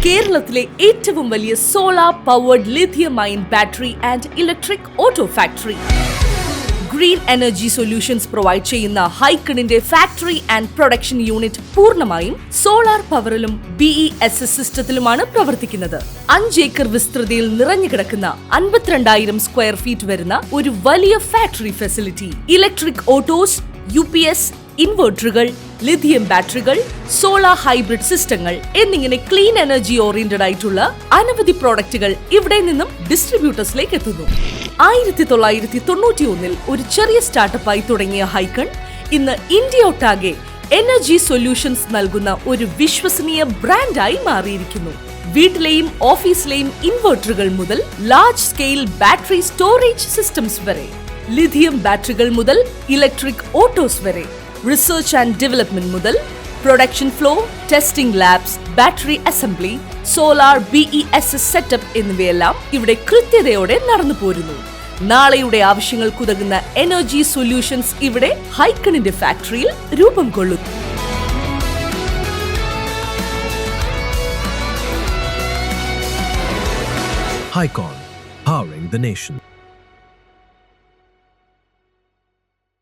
കേരളത്തിലെ ഏറ്റവും വലിയ solar powered lithium ion battery and electric auto factory. Green energy solutions provide ചെയ്യുന്ന ഹൈക്കണിന്റെ ഫാക്ടറി ആൻഡ് പ്രൊഡക്ഷൻ യൂണിറ്റ് പൂർണ്ണമായും സോളാർ പവറിലും BESS സിസ്റ്റത്തിലുമാണ് പ്രവർത്തിക്കുന്നത്. 5 ഏക്കർ വിസ്തൃതിയിൽ നിറഞ്ഞുകിടക്കുന്ന 52,000 സ്ക്വയർ ഫീറ്റ് വരുന്ന ഒരു വലിയ factory facility. Electric autos, UPS, ഇൻവെർട്ടറുകൾ, ലിഥിയം ബാറ്ററികൾ, സോളാർ ഹൈബ്രിഡ് സിസ്റ്റങ്ങൾ എന്നിങ്ങനെ ക്ലീൻ എനർജി ഓറിയന്റഡ് ആയിട്ടുള്ള അനവധി പ്രോഡക്റ്റുകൾ ഇവിടെ നിന്നും ഡിസ്ട്രിബ്യൂട്ടേഴ്സിലേക്ക് എത്തുന്നു. 1991 ഒരു ചെറിയ സ്റ്റാർട്ടപ്പായി തുടങ്ങിയ ഹൈക്കൺ ഇന്ന് ഇന്ത്യയൊട്ടാകെ എനർജി സൊല്യൂഷൻസ് നൽകുന്ന ഒരു വിശ്വസനീയ ബ്രാൻഡായി മാറിയിരിക്കുന്നു. വീട്ടിലെയും ഓഫീസിലെയും ഇൻവെർട്ടറുകൾ മുതൽ large scale battery storage systems വരെ, ലിഥിയം ബാറ്ററികൾ മുതൽ ഇലക്ട്രിക് ഓട്ടോസ് വരെ, റിസർച്ച് ആൻഡ് ഡെവലപ്മെന്റ് മുതൽ production flow, testing labs, battery assembly, solar BESS setup എന്നിവയെല്ലാം ഇവിടെ കൃത്യതയോടെ നടന്നു പോരുന്നു. നാളെയുടെ ആവശ്യങ്ങൾക്കുതകുന്ന എനർജി സൊല്യൂഷൻസ് ഇവിടെ ഹൈക്കണിന്റെ ഫാക്ടറിയിൽ രൂപം കൊള്ളുന്നു. Hykon, powering the nation.